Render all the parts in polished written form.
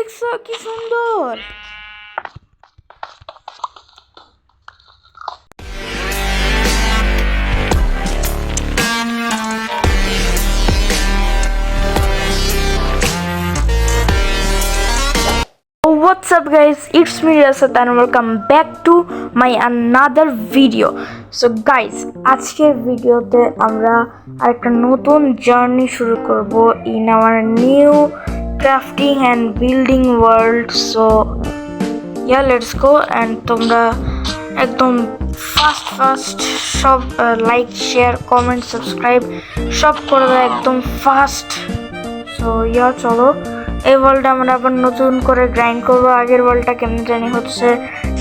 দেখছো কি সুন্দর। What's up guys, it's me Rasat and welcome back to my another video. So guys, আজকের ভিডিওতে আমরা আরেকটা নতুন জার্নি শুরু করব in our new crafting and building world. So yeah, let's go. And তোমরা একদম ফাস্ট সব লাইক শেয়ার কমেন্ট সাবস্ক্রাইব সব করবে একদম ফাস্ট। সো ইয়া চলো, এই ওয়ালটা আমরা আবার নতুন করে গ্রাইন্ড করবো। আগের ওয়ালটা কেমন জানি হচ্ছে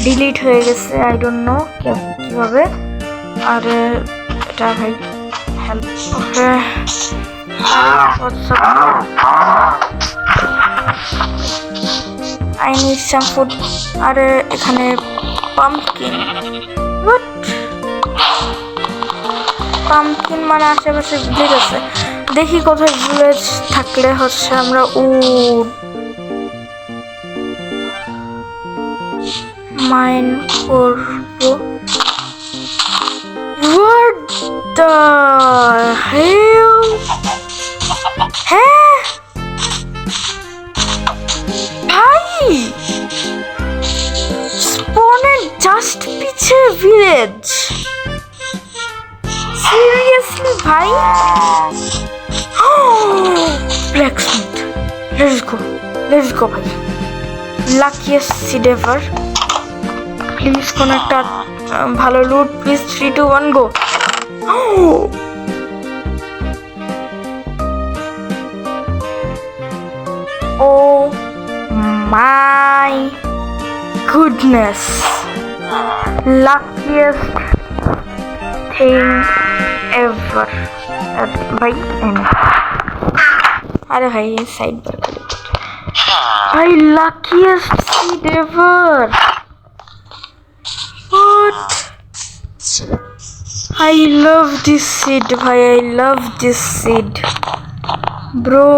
ডিলিট হয়ে গেছে, আই ডোন্ট নো কীভাবে। আর এটা ভাই help, okay I need some food. আর এখানে পাম্পকিন মানে আশেপাশে ভিলেজ আছে, দেখি কোথায় ভিলেজ থাকলে হচ্ছে আমরা মাইন করবো। What the hell? হ্যাঁ ভাই, স্পনের জাস্ট পিছে ভিলেজ। সিরিয়াসলি ভাই, ব্ল্যাকস্মিথ, লেটস গো ভাই। Luckiest seed ever. প্লিজ কোন একটা ভালো loot please. 3 2 1 go. Oh my goodness, luckiest thing ever ভাই। আরে ভাই সাইড বার ভাই, luckiest seed ever. What? I love this seed bhai, I love this seed bro.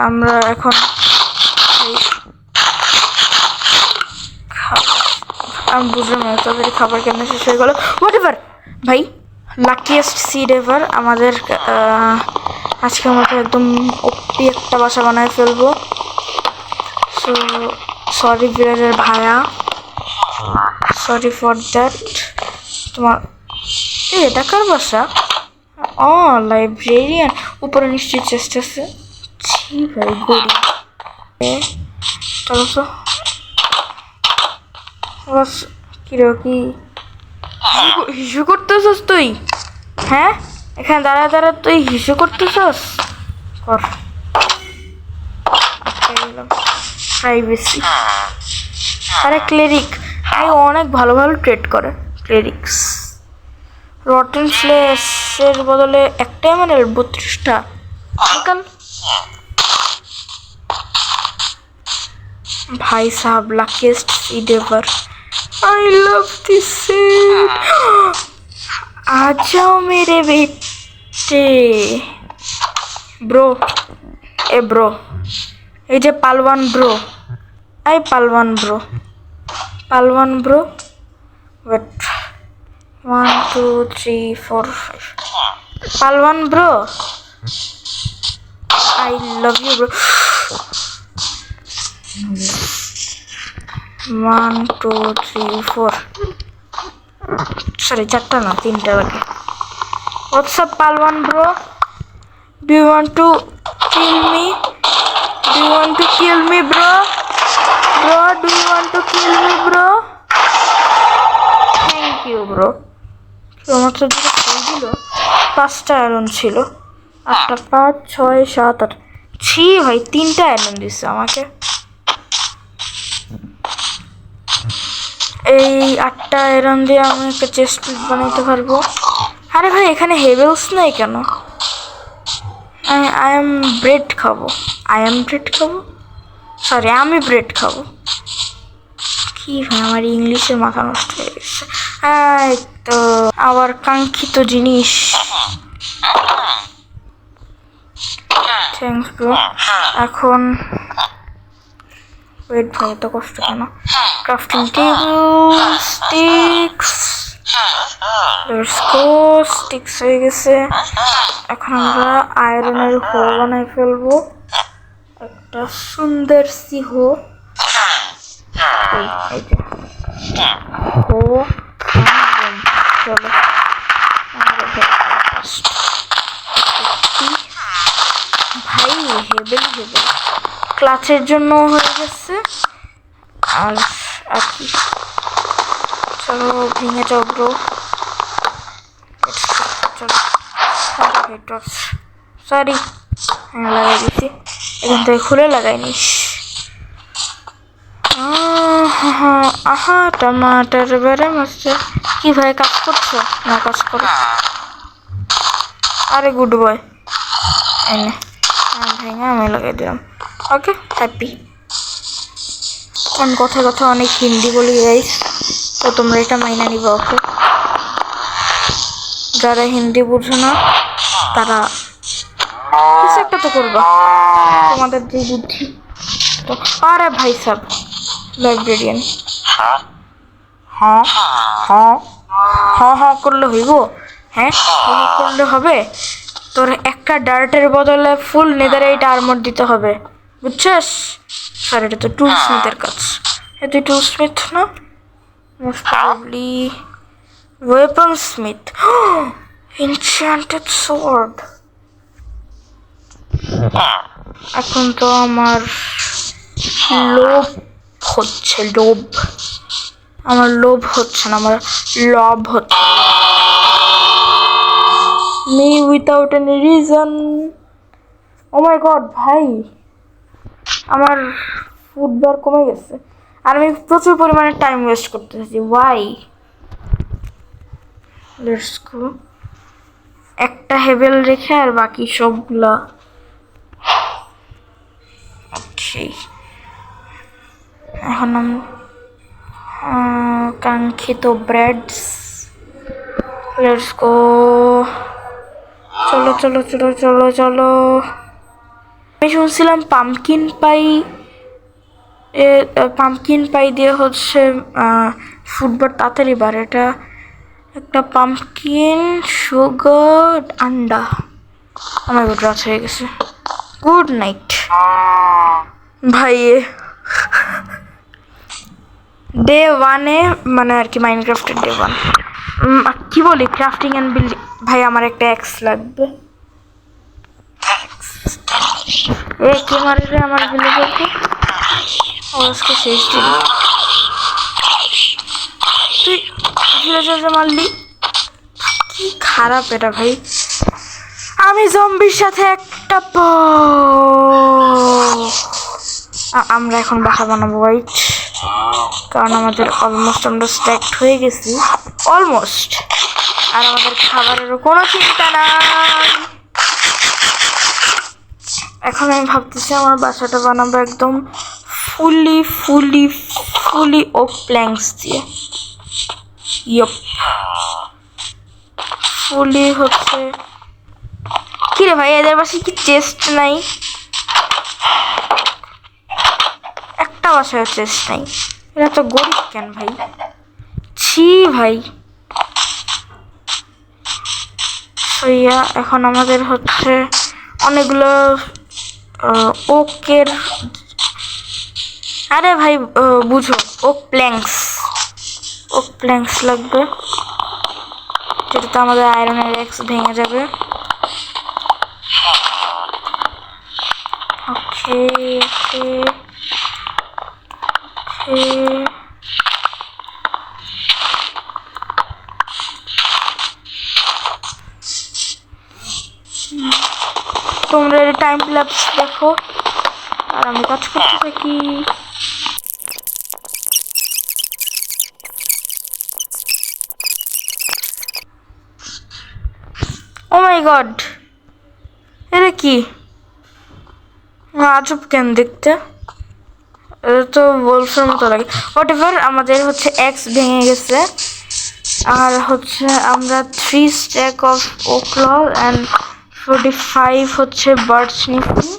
আমরা এখন আমি বুঝলাম না তোদের খাবার কেমন শেষ হয়ে গেল। হোয়াট এভার ভাই, লাকিয়েস্ট সিড এভার। আমাদের আজকের মতো একদম ওপি একটা বাসা বানায় ফেলবো। সো সরি ভিলেজের ভাইয়া, সরি ফর দ্যাট। তোমার এটা কার বাসা? ও লাইব্রেরিয়ান, উপরে নিশ্চয়ই চেষ্টা আছে। ছি ভাই গরিব। চলো তো বাস। কি হিসু করতেছস তুই? হ্যাঁ এখানে দাঁড়া তুই হিসু করতেছস? কর। প্রাইভেসি। আরে ক্লেরিক অনেক ভালো ট্রেড করে। ক্লেরিক্স রটেন ফ্লেশের বদলে একটাই মানে 32টা আজকাল। ভাই সাহাব, luckiest seed ever. I love this seed. आ जाओ मेरे बेटे। ব্রো ব্রো, এই যে পালওয়ান ব্রো, পালওয়ান ব্রো ওয়েট 1 2 3 4 5 পালওয়ান bro, I love you bro. 1 2 3 4 sorry 4টা না 3টা লাগে। হোয়াটসঅ্যাপ পালওয়ান bro, do you want to kill me? Do you want to kill me bro? Do you want to kill me bro? Thank you bro. তোমার তো যেটা খেয়ে দিল 5টা আয়রন ছিল, 8টা 5 6 7 8। ছি ভাই 3টা আয়রন দিচ্ছে আমাকে। এই 8টা আয়রন দিয়ে আমি একটা চেস্ট প্লেট বানাইতে পারবো। আরে ভাই এখানে হেভেলস নাই কেন? আই এম ব্রেড খাবো। সরি আমি ব্রেড খাবো। কি ভাই আমার ইংলিশের মাথা নষ্ট হয়ে গেছে। এই তো আবার কাঙ্ক্ষিত জিনিস। Thanks bro. এখন ওয়েট ভাই, তো কষ্ট কেন? Crafting table, sticks, let's go. Sticks হয়ে গেছে। এখন আমরা আয়রনের হো বানাই ফেলবো, একটা সুন্দর সি হো। এই যে হো। চলো ভাই, হেবেল হেবেল ক্লাচের জন্য হয়ে গেছে। আর কি, চলো ভেঙে যাও ব্রো। চলো সরি, হ্যাঁ লাগাই দিছি। এখান থেকে খুলে লাগাই নিস। আহা টমাটার বেড়ে মাস্টার। কি ভাই কাজ করছো? না কাজ করো। আরে গুড বয়, এনে ভেঙে আমি লাগাই দিলাম। ওকে, হ্যাপি। কারণ কথা কথা অনেক হিন্দি বলি গাইস, তো তোমরা এটা মাইনা নিবা। ওকে, যারা হিন্দি বুঝো না তারা কিছু একটা তো করবা, তোমাদের যে বুদ্ধি। তো আরে ভাই সাব লাইব্রেরিয়ান, হ্যাঁ হ্যাঁ হ্যাঁ হ্যাঁ করলে হইব। হ্যাঁ করলে হবে। তোর একটা ডার্টের বদলে ফুল নেদারইট আর্মর দিতে হবে, বুঝছিস? স্যার এটা তো টুল স্মিথের কাজ। এ তুই টুল স্মিথ না? Most probably weapon Smith. Enchanted sword. এখন তো আমার লোভ হচ্ছে, আমার লোভ হচ্ছে না, আমার লভ হচ্ছে। Me without any reason. Oh my god ভাই, আমার ফুটবার কমে গেছে আর আমি প্রচুর পরিমাণে টাইম ওয়েস্ট করতেছি। ওয়াই? Let's go. একটা হেভেল রেখে আর বাকি সবগুলা। ওকে, এখন কাঙ্ক্ষিত ব্রেডস। Let's go. চলো চলো চলো চলো চলো। আমি শুনছিলাম পাম্পকিন পাই দিয়ে হচ্ছে ফুটবল তাড়াতাড়ি বাড়ে। এটা একটা পাম্পকিন সুগার আন্ডা। আমার গুড রাত হয়ে গেছে। গুড নাইট ভাই। ডে 1-এ মানে আর কি, মাইনক্রাফটের ডে 1 কি বলি, ক্রাফটিং অ্যান্ড বিল্ডিং। ভাই আমার একটা এক্স লাগবে। এ কে মারে রে আমার ভিলেজারকে? আজকে শেষ দিন। তুই ভিলেজারে মারলি, কি খারাপ এটা ভাই। আমি জম্বির সাথে একটা আমরা এখন বাসা বানাবো রাইট, কারণ আমাদের অলমোস্ট আমরা স্ট্যাকড হয়ে গেছি অলমোস্ট। আর আমাদের খাবারেরও কোনো চিন্তা নাই। এখন আমি ভাবতেছি আমার বাসাটা বানাবো একদম ফুলি ওক প্ল্যাঙ্কস দিয়ে। ইয়প, ফুলি হচ্ছে কি রে ভাই, এদের বাসায় কি চেস্ট নাই? একটা বাসায় চেস্ট নাই, এরা তো গরিব কেন ভাই? ছি ভাই। সইয়া এখন আমাদের হচ্ছে অনেকগুলো ওকের, আরে ভাই বুঝো, ওক প্ল্যাঙ্কস লাগবে, যেটাতে আমাদের আয়রনের এক্স ভেঙে যাবে। ওকে ওকে ওকে। তোমরা টাইম ল্যাপস দেখো আর আমি কাজ করতে থাকি। ও মাই গড, এটা কি আজব কেন দেখতে? এটা তো বলফের মতো লাগে। হোয়াট এভার, আমাদের হচ্ছে এক্স ভেঙে গেছে। আর হচ্ছে আমরা 3 stack of okay log and 45 হচ্ছে বার্ডস নিচ্ছি।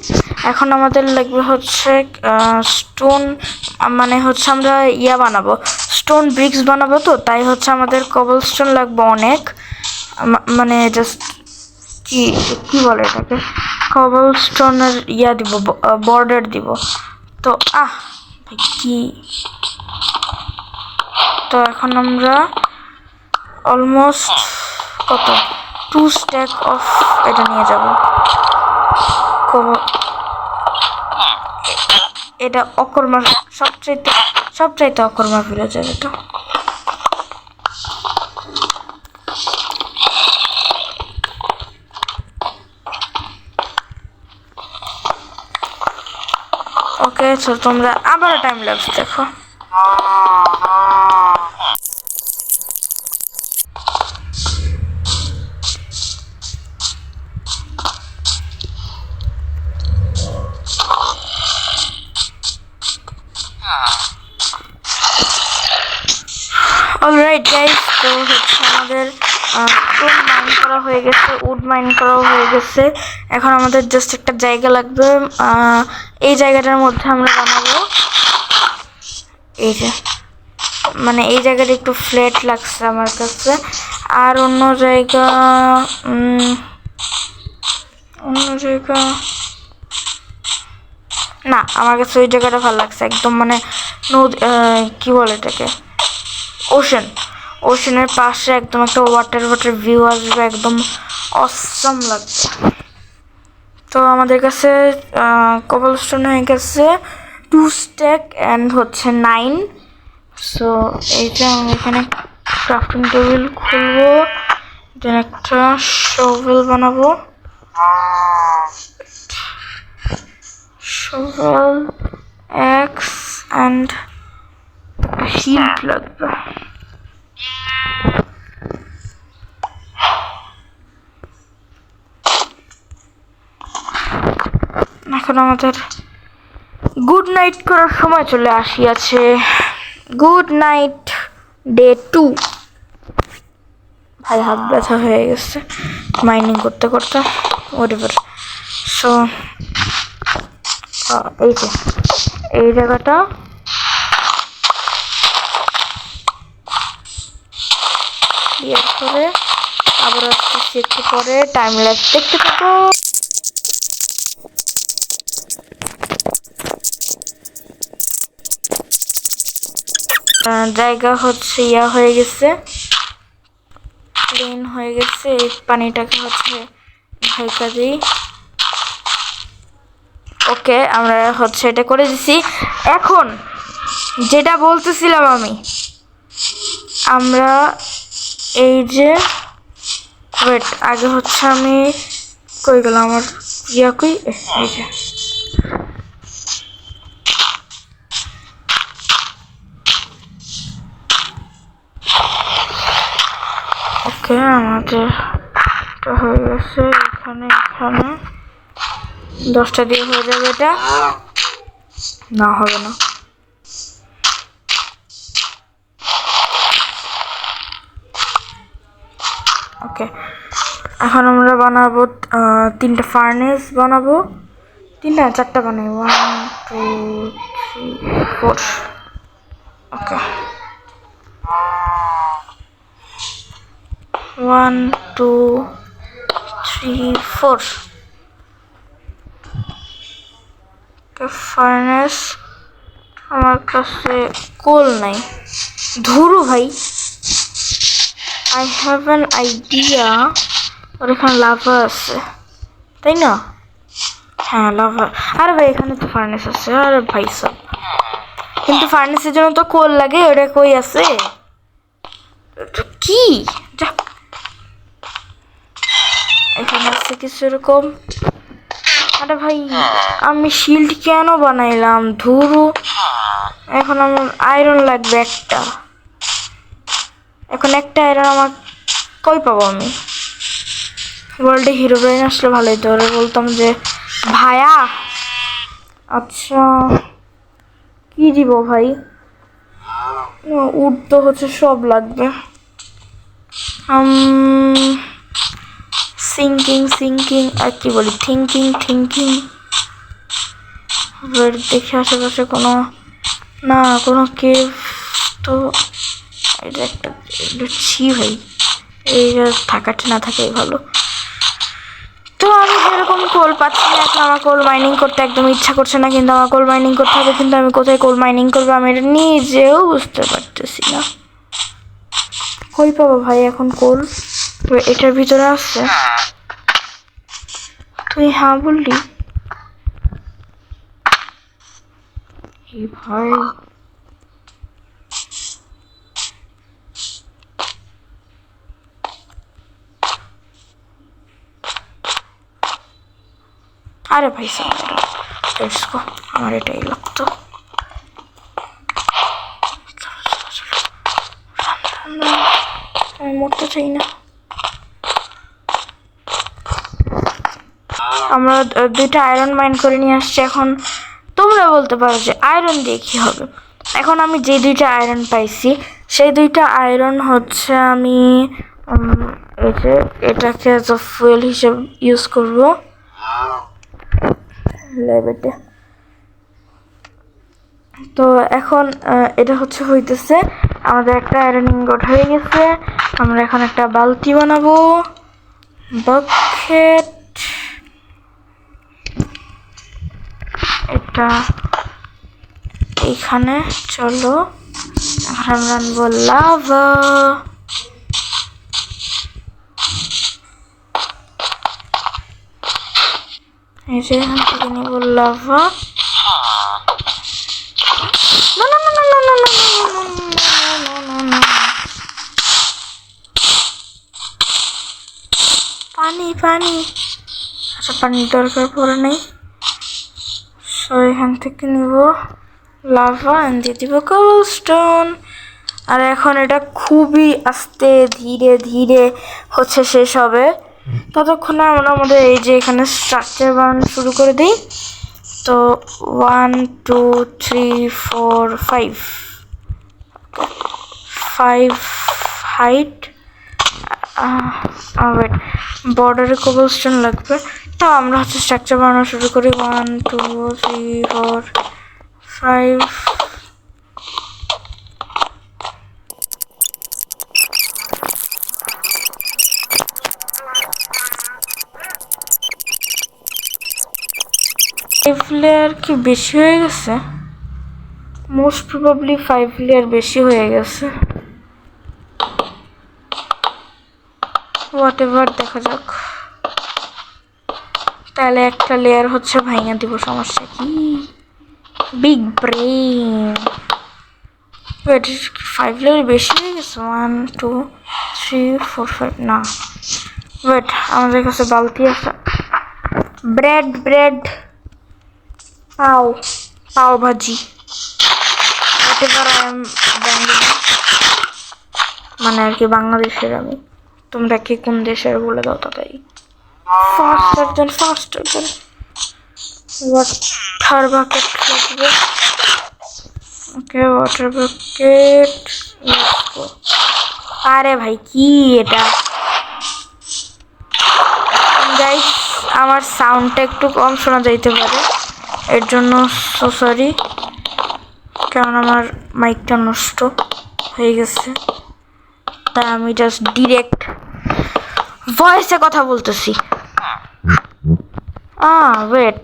এখন আমাদের লাগবে হচ্ছে স্টোন, মানে হচ্ছে আমরা ইয়া বানাবো, স্টোন ব্রিক্স বানাবো, তো তাই হচ্ছে আমাদের কবল স্টোন লাগবে অনেক, মানে জাস্ট কি কি বলে এটাকে, কবল স্টোনের ইয়া দিব, বর্ডার দিব। তো ভাই কি, তো এখন আমরা অলমোস্ট কত 2 স্ট্যাক অফ এটা নিয়ে যাব। এটা অকর্মা, সবচাইতে অকর্মা ভিলেজার এটা। ওকে, তো তোমরা আবার টাইম ল্যাপস দেখো। অলরাইট গাইস, তো হচ্ছে আমাদের স্টোন মাইন করা হয়ে গেছে, উড মাইন করাও হয়ে গেছে। এখন আমাদের জাস্ট একটা জায়গা লাগবে, এই জায়গাটার মধ্যে আমরা বানাবো। এই যে মানে এই জায়গাটা একটু ফ্ল্যাট লাগছে আমার কাছে, আর অন্য জায়গা না, আমার কাছে ওই জায়গাটা ভালো লাগছে একদম, মানে নদী, কি বলে এটাকে, ওশানের পাশে একদম একটা ওয়াটার ভিউ আসবে, একদম অসম লাগবে। তো আমাদের কাছে কবল স্টোন হয়ে গেছে 2 স্ট্যাক অ্যান্ড হচ্ছে 9। সো এইটা আমি এখানে ক্রাফটিং টেবিল খুলবো, দেন একটা শোভেল বানাবো, শোভেল, অ্যাক্স অ্যান্ড শিল্ড লাগবে। এখন আমাদের গুড নাইট করার সময় চলে আসিয়াছে। Good night day 2। ভাই হাত ব্যথা হয়ে গেছে মাইনিং করতে করতে, ওরিভার। সো এই যে এই জায়গাটা ক্লিয়ার করে আবার আসতেছি একটু পরে, টাইম ল্যাপস দেখতে থাকো। জায়গা হচ্ছে ইয়া হয়ে গেছে, ক্লিন হয়ে গেছে। এই পানিটাকে হচ্ছে ঢাইকা দিই। ওকে, আমরা হচ্ছে এটা করে দিছি। এখন যেটা বলতেছিলাম আমরা এই যে ওয়েট, আগে হচ্ছে আমি কই গেলাম আমার ইয়া, কই এই যে ওকে, আমাদের এটা হয়ে গেছে। এখানে 10টা দিয়ে হয়ে যাবে, এটা না হবে না। ওকে, এখন আমরা বানাবো 3টা ফার্নেস বানাবো, 4টা বানাই, 1 2 3 4। ওকে, 1 2 3 4। ফার্নেস, আমার কাছে কোল নাই, ধুরু ভাই। আই হ্যাভ অ্যান আইডিয়া, ওর এখানে লাভা আছে তাই না? হ্যাঁ লাভা। আরে ভাই এখানে তো ফার্নেস আছে, আরে ভাই সব, কিন্তু ফার্নেসের জন্য তো কোল লাগে, ওটা কই আছে কি? এখানে আছে কিছু এরকম। আরে ভাই আমি শিল্ড কেন বানাইলাম, ধুরু। এখন আমার আয়রন লাগবে একটা, এখন একটা আয়রন আমার কই পাবো আমি? ওয়ার্ল্ডে হিরো ব্রেন আসলে ভালোই, তো ওরা বলতাম যে ভাইয়া আচ্ছা কি দিব ভাই, উড তো হচ্ছে সব লাগবে। সিঙ্কিং আর কি বলি থিঙ্কিং। এবার দেখি আশেপাশে কোনো কেভ। তো এটা একটা ছি ভাই, এই থাকাটা না থাকাই ভালো। তো আমি যেরকম কোল পাচ্ছি না, এখন আমার কোল মাইনিং করতে একদম ইচ্ছা করছে না, কিন্তু আমার কোল মাইনিং করতে হবে। কিন্তু আমি কোথায় কোল মাইনিং করবো আমি এটা নিজেও বুঝতে পারতেছি না। কই পাবো ভাই এখন কোল? এটার ভিতরে আছে? তুই হ্যাঁ বললি ভাই। আরে ভাই আমার এটাই লাগতো। আমি মরতে চাই না। আমরা 2টা আয়রন মাইন করে নিয়ে আসছি। এখন তোমরা বলতে পারো যে আয়রন দিয়ে কি হবে। এখন আমি যে 2টা আয়রন পাইছি সেই 2টা আয়রন হচ্ছে আমি এটাকে অ্যাজ আ ফুয়েল হিসেবে ইউজ করবো ল্যাবেটে। তো এখন এটা হইতেছে আমাদের একটা আয়রন ইনগট হয়ে গেছে। আমরা এখন একটা বালতি বানাবো, বাকেট। এটা এইখানে চলো, এখন আমরা আনবো লাভা। এই যে এখান থেকে নিব লাভা। পানি আচ্ছা, পানির দরকার পড়ে নাই। সো এখান থেকে নিব লাভা দিয়ে দিব কোবলস্টোন। আর এখন এটা খুবই আস্তে ধীরে শেষ হবে। ততক্ষণে আমরা আমাদের এই যে এখানে স্ট্রাকচার বানানো শুরু করে দিই। তো 1 2 3 4 5 হাইট। ওয়েট, বর্ডারে কোবলস্টোন লাগবে। তো আমরা স্ট্রাকচার বানানো শুরু করি। 1 2 3 4 5। লেয়ার কি বেশি হয়ে গেছে? মোস্ট প্রবাবলি 5 লেয়ার বেশি হয়ে গেছে। হোয়াটএভার, দেখা যাক। তাহলে একটা লেয়ার ভাঙা দিব, সমস্যা কি? Big brain. ওয়েট, 5 লেয়ার বেশি হয়ে গেছে। 1 2 3 4 5 না। ওয়েট, আমাদের কাছে বালতি আছে। ব্রেড পাও ভাজি। মানে আর কি বাংলাদেশের আমি। তোমরা কি কোন দেশের বলে দাও তাড়াতাড়ি। ফাস্টার দেন। ওয়াটার বাকেট লাগবে। ওকে, ওয়াটার বাকেট। আরে ভাই কি এটা? গাইস, আমার সাউন্ডটা একটু কম শোনা যাইতে পারে, এর জন্য সো সরি। কারণ আমার মাইকটা নষ্ট হয়ে গেছে, তাই আমি জাস্ট ডিরেক্ট ভয়েসে কথা বলতেছি। ওয়েট,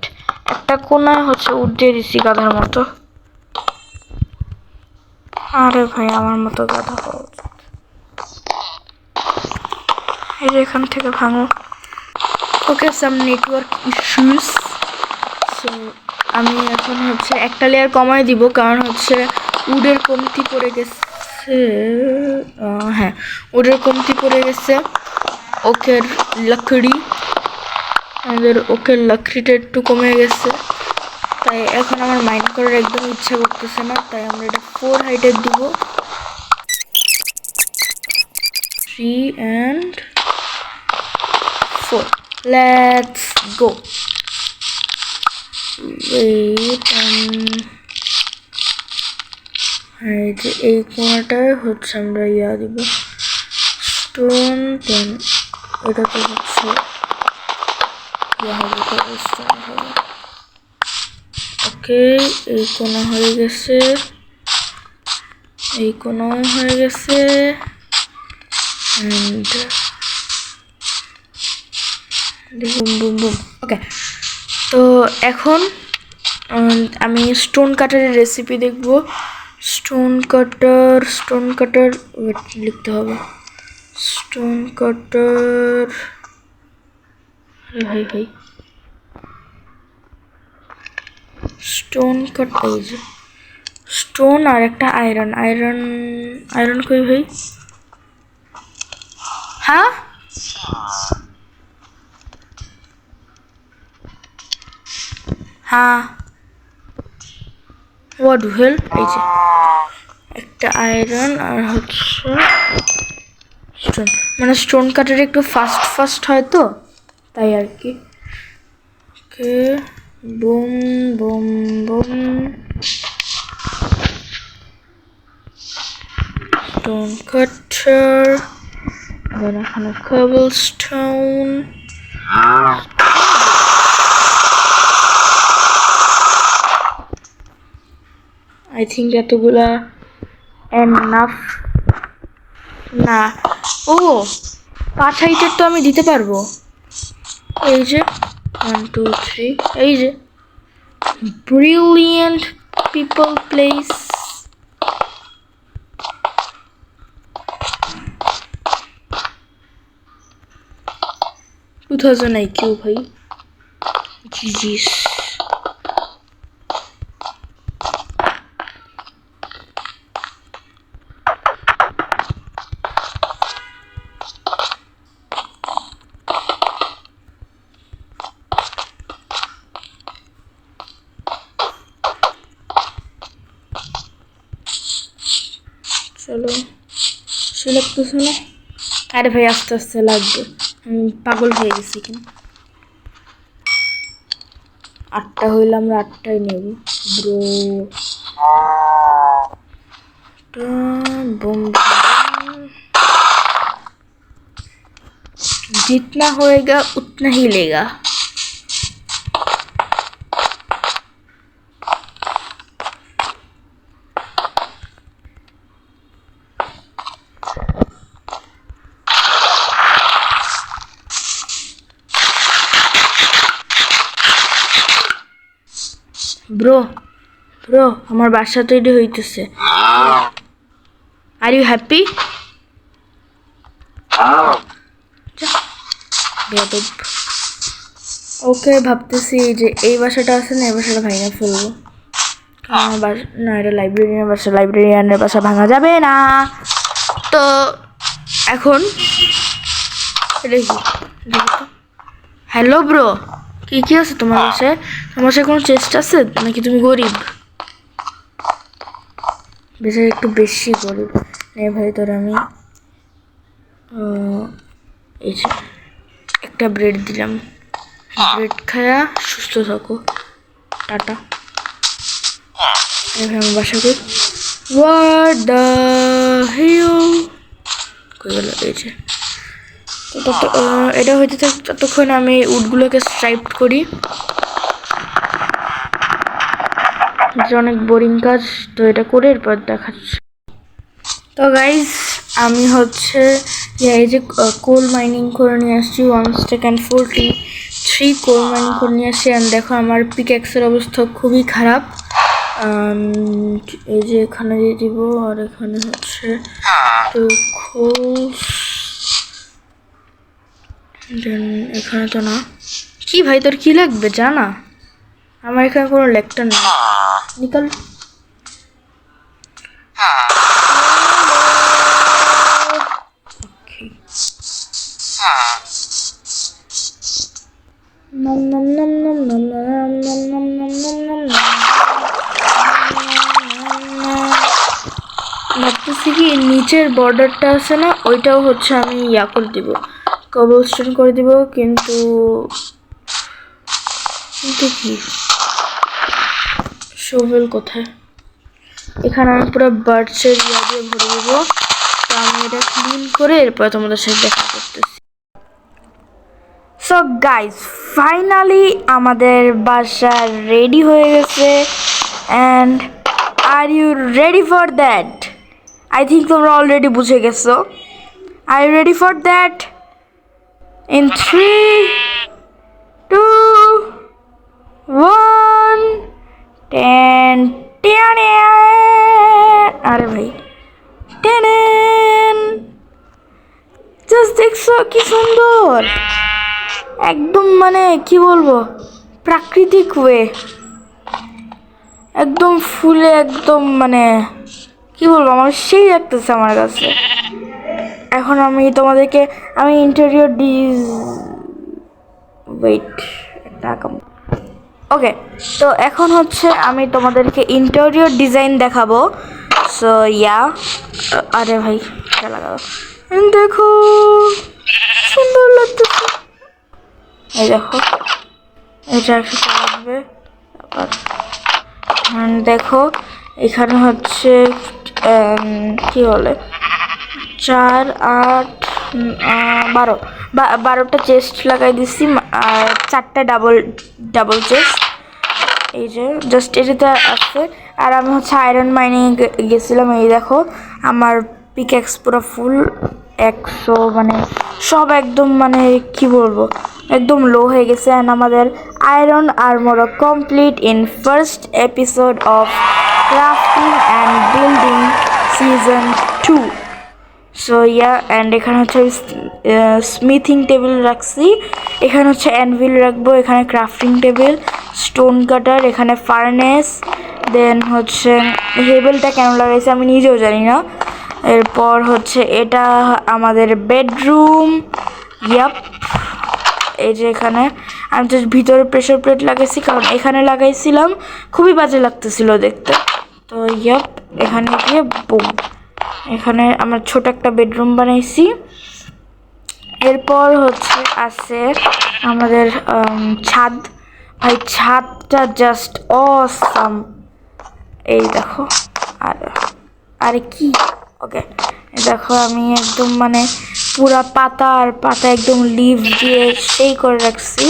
একটা কোনায় উঠে দিছি গাধার মতো। আরে ভাই, আমার মতো গাধা হওয়া উচিত। এই যে এখান থেকে ভাঙো। ওকে, সাম নেটওয়ার্ক ইস্যুস। সো আমি এখন একটা লেয়ার কমায় দিব, কারণ উডের কমতি পড়ে গেছে। হ্যাঁ, উডের কমতি পড়ে গেছে। ওকের লাকড়ি, আমাদের ওকের লাকড়িটা একটু কমে গেছে, তাই এখন আমার মাইন করার একদম ইচ্ছা করতেছে না। তাই আমরা এটা 4 হাইটের দিব। 3 and 4, লেটস গো। এই কোনাটায় আমরা দিব স্টোন। দেন এটা তো ওকে, এই কোনা হয়ে গেছে, এই কোনাও হয়ে গেছে। Boom boom boom. ওকে, তো এখন আমি স্টোন কাটারের রেসিপি দেখব। স্টোন কাটার ওয়েট লিখতে হবে। স্টোন কাটার, ভাই স্টোন কাট, এই যে স্টোন আর একটা আয়রন কই ভাই? হ্যাঁ, হোয়াট হেল, এই যে একটা আয়রন আর হচ্ছে স্টোন, মানে স্টোন কাটার একটু ফাস্ট হয় তো, তাই আর কি। ওকে, বুম বুম বুম। স্টোন কাটার, then এখানে cobblestone, I think এতগুলা এনাফ না। ও, 5 হাইটের তো আমি দিতে পারবো। এই যে 1 2 3, এই যে ব্রিলিয়েন্ট পিপল প্লেস। IQ ভাই, জিজিস। চলো, সে লাগতেছে না। আরে ভাই আস্তে আস্তে লাগবে, আমি পাগল হয়ে গেছি। কিন্তু 8টা হইলে আমরা 8টাই নেব ব্রো। बुम जितना होएगा उतना ही लेगा। ब्रो ब्रो हमार बासा तैरी हईतेছে। Are you happy? ওকে ভাবতেছি যে এই বাসাটা আছে না, এই বাসাটা ভাঙা ফেলবো। না, এটা লাইব্রেরিয়ানের বাসা, লাইব্রেরিয়ানের বাসা ভাঙা যাবে না। তো এখন হ্যালো ব্রো, কি আছে তোমার বাসায়? তোমার বাসায় কোনো চেষ্টা আছে নাকি তুমি গরিব? বেশি একটু বেশি গরিব। এই ভাই তোর আমি এই যে একটা ব্রেড দিলাম, ব্রেড খায়া সুস্থ থাকো, টাটা। এই ভাই আমার বাসা কই? হোয়াট দ্য হেল কই গেল? এই যে এটা হইতে থাক, ততক্ষণ আমি উডগুলোকে স্ট্রাইপ করি। অনেক বোরিং কাজ, তো এটা করে এরপর দেখাচ্ছি। তো গাইজ আমি হচ্ছে এই যে কোল মাইনিং করে নিয়ে আসছি, 1 সেকেন্ড 43 কোল মাইনিং করে নিয়ে আসছি। আর দেখো আমার পিক্যাক্সের অবস্থা খুবই খারাপ। এই যে এখানে দিয়ে দিব, আর এখানে হচ্ছে তো খোল, দেন এখানে তো না। কি ভাই তোর কি লাগবে জানা? আমার এখানে কোনো লেকচার নেই, নিকাল। ভাবতেছি কি নিচের বর্ডারটা আছে না, ওইটাও হচ্ছে আমি ইয়া করে দিব, কবলস্টোন করে দিব। কিন্তু কি শোভেল কোথায়? এখানে আমি পুরো বার্ডসের ইয়া দিয়ে ভরে দেবো। তো আমি এটা ক্লিন করে এরপর তোমাদের সাথে দেখা করতেছি। সো গাইজ ফাইনালি আমাদের বাসা রেডি হয়ে গেছে and are you ready for that? I think তোমরা অলরেডি বুঝে গেছো। Are you ready for that? In 3, 2, 1 10 আরে ভাই জাস্ট দেখছো কি সুন্দর, একদম মানে কি বলবো প্রাকৃতিক ওয়ে, একদম ফুলে একদম মানে কি বলবো আমার সেই লাগতেছে আমার কাছে। এখন আমি তোমাদেরকে ইন্টেরিয়র ওকে, তো এখন হচ্ছে আমি তোমাদেরকে ইন্টেরিয়র ডিজাইন দেখাবো। সো ইয়া, আরে ভাই লাগাবো, দেখো সুন্দর লাগতেছে। এই দেখো এটা একসাথে লাগবে। তারপর দেখো এখানে হচ্ছে কি বলে 4, 8, 12টা চেস্ট লাগাই দিছি আর 4টা ডাবল চেস্ট। এই যে জাস্ট এটাতে আছে। আর আমি হচ্ছে আয়রন মাইনিং গেছিলাম। এই দেখো আমার পিক্যাক্স পুরো ফুল 100, মানে সব একদম মানে কি বলবো একদম লো হয়ে গেছে। অ্যান্ড আমাদের iron armour complete in first episode of crafting and building season 2। So yeah, and এখানে হচ্ছে স্মিথিং টেবিল রাখছি, এখানে হচ্ছে অ্যানভিল রাখবো, এখানে ক্রাফটিং টেবিল, স্টোন কাটার, এখানে ফার্নেস, দেন হচ্ছে হেবেলটা কেন লাগাইছে আমি নিজেও জানি না। এরপর হচ্ছে এটা আমাদের বেডরুম। ইয়াপ, এই যে এখানে আমি জাস্ট ভিতরে প্রেশার প্লেট লাগাইছি, কারণ এখানে লাগাইছিলাম খুবই বাজে লাগতেছিল দেখতে। তো ইয়াপ, এখানে গিয়ে বুম, এখানে আমরা ছোট একটা বেডরুম বানাইছি। এরপর হচ্ছে আছে আমাদের ছাদ। ভাই ছাদটা জাস্ট অসাম, এই দেখো। আরে কি, ওকে দেখো আমি একদম মানে পুরা পাতা আর পাতা একদম লিভ দিয়ে সেই করে রাখছি।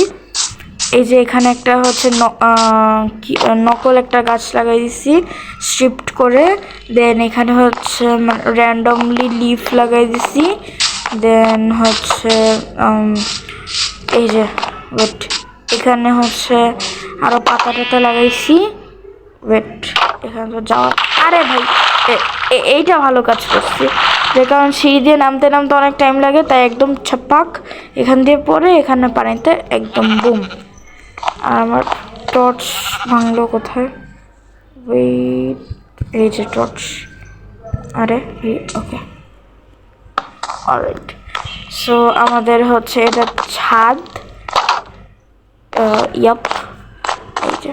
এই যে এখানে একটা হচ্ছে নকল একটা গাছ লাগাই দিছি শিফট করে। দেন এখানে হচ্ছে র্যান্ডমলি লিফ লাগাই দিছি। দেন হচ্ছে এই যে ওয়েট, এখানে হচ্ছে আরো পাতা টাতা লাগাইছি। ওয়েট, এখানে তো যাওয়া, আরে ভাই এইটা ভালো কাজ করছি, যে কারণ সিঁড়ি দিয়ে নামতে নামতে অনেক টাইম লাগে, তাই একদম ছাপাক এখান দিয়ে পরে এখানে পানিতে একদম বুম। আর আমার টর্চ ভাঙলো কোথায়, ওয়েট, এই যে টর্চ, আরে ওকে অলরাইট। সো আমাদের হচ্ছে এটা ছাদ। ইয়াপ, এই যে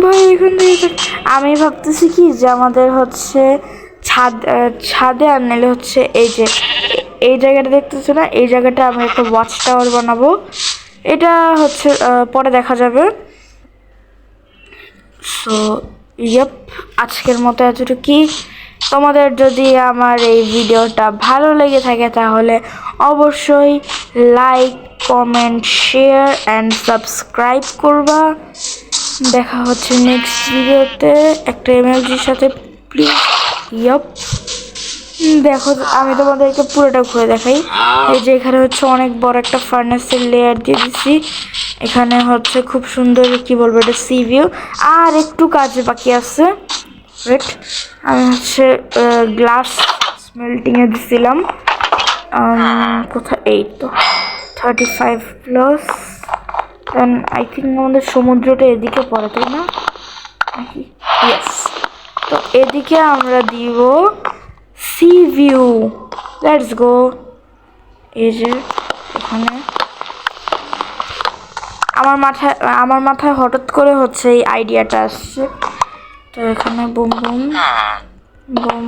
ভাই এখান থেকে আমি ভাবতেছি কি যে আমাদের হচ্ছে ছাদে আর নাহলে হচ্ছে এই যে এই জায়গাটা দেখতেছো না, এই জায়গাটা আমি একটা ওয়াচ টাওয়ার বানাবো। এটা হচ্ছে পরে দেখা যাবে। সো ইয়েপ, আজকের মতো এতটুকুই। তোমাদের যদি আমার এই ভিডিওটা ভালো লেগে থাকে তাহলে অবশ্যই like, comment, share and subscribe করবা। দেখা হচ্ছে নেক্সট ভিডিওতে একটা এমএলজির সাথে, প্লিজ। ইয়প, দেখো আমি তোমাদেরকে পুরোটা ঘুরে দেখাই। এই যে এখানে হচ্ছে অনেক বড় একটা ফার্নেসের লেয়ার দিয়ে দিচ্ছি। এখানে হচ্ছে খুব সুন্দর কি বলবো এটা সি ভিউ। আর একটু কাজ বাকি আছে, ওয়েট, আমি হচ্ছে গ্লাস স্মেল্টিংয়ে দিছিলাম। কোথায়, এই তো 35+। দেন আই থিঙ্ক আমাদের সমুদ্রটা এদিকে পড়ে, তাই না? ইয়েস, তো এদিকে আমরা দিব সি ভিউ। Let's go. এই যে এখানে আমার মাথায় হঠাৎ করে হচ্ছে এই আইডিয়াটা আসছে। তো এখানে boom boom boom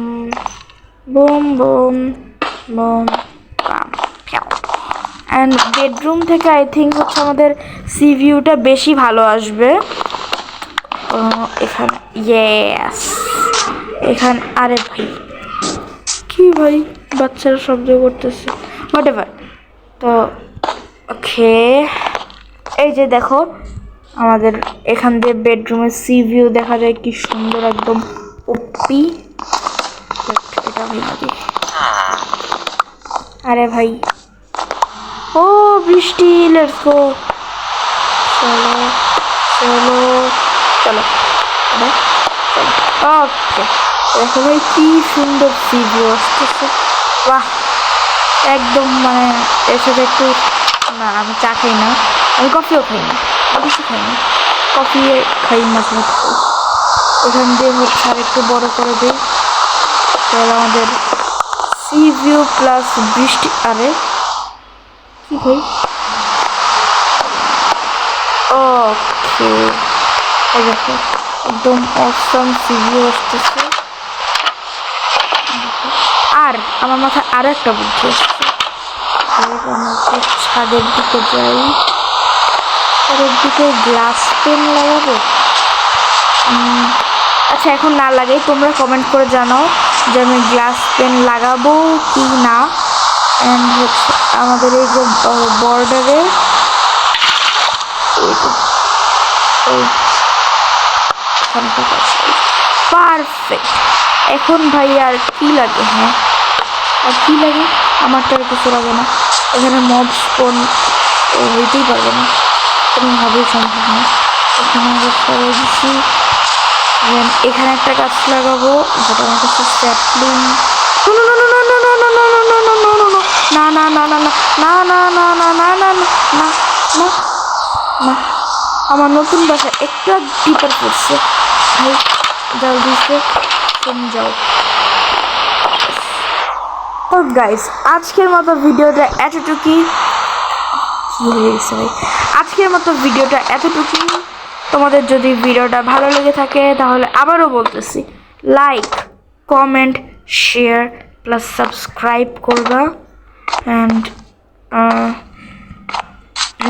boom boom boom বাম। অ্যান্ড বেডরুম থেকে আই থিঙ্ক হচ্ছে আমাদের সি ভিউটা বেশি ভালো আসবে। এখানে ইয়েস, এখানে, আরে ভাই কি ভাই বাচ্চারা শব্দ করতেছে, হোয়াটএভার। তো ওকে, এই যে দেখো আমাদের এখান দিয়ে বেডরুমের সি ভিউ দেখা যায়, কি সুন্দর একদম ওপি। এটা ভাই নাকি? আরে ভাই, ও বৃষ্টি, লেটস গো, চলো চলো চলো, ওকে। দেখো ভাই কি সুন্দর সি ভিউ আসতেছে, বাহ একদম। মানে এর সাথে একটু, না আমি চা খাই না, আমি কফিও খাই না, কিছু খাই না, কফি খাই মাঝে মাঝে খাই। এখান দিয়ে হচ্ছে আর একটু বড় করে দিই, তাহলে আমাদের সি ভিউ প্লাস বৃষ্টি। আরে কি ভাই, ওকে এই দেখো একদম অসম সি ভিউ আসতেছে। আর আমার মাথায় আরো একটা বুদ্ধি আসছে, আমাকে ছাদের দিকে যাই, ছাদের দিকে গ্লাস পেন লাগাবো। আচ্ছা এখন না লাগাই, তোমরা কমেন্ট করে জানাও যে আমি গ্লাস পেন লাগাবো কি না। অ্যান্ড হচ্ছে আমাদের এই যে বর্ডারে পারফেক্ট। এখন ভাই আর কি লাগে? হ্যাঁ আর কি লাগে? আমার তো আর কিছু লাগে না। এখানে মব স্পন হইতেই পারবে না, কোনোভাবেই সম্ভব না। এখানে সবাই দিচ্ছি, এখানে একটা গাছ লাগাবো, যেটা আমার কাছে স্যাপলিং। না না না না না না না না না না না না না না না, আমার নতুন বাসা একটু ডিপার পড়ছে ভাই, জলদি সে তুমি যাও। তো গাইস আজকের মতো ভিডিওটা এতটুকুই। কি হয়েছে ভাই, আজকের মতো ভিডিওটা এতটুকুই। তোমাদের যদি ভিডিওটা ভালো লেগে থাকে তাহলে আবারও বলতেছি, like comment share plus subscribe করবা। অ্যান্ড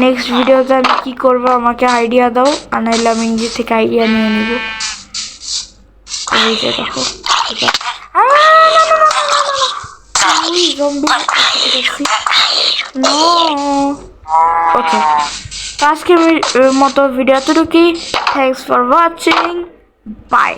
নেক্সট ভিডিওতে আমি কী করবো আমাকে আইডিয়া দাও, আর নাহলে আমি নিজে থেকে আইডিয়া নিয়ে নিব। এই যে দেখো ওকে, আজকের মতো ভিডিও এতটুকুই। Thanks for watching, by.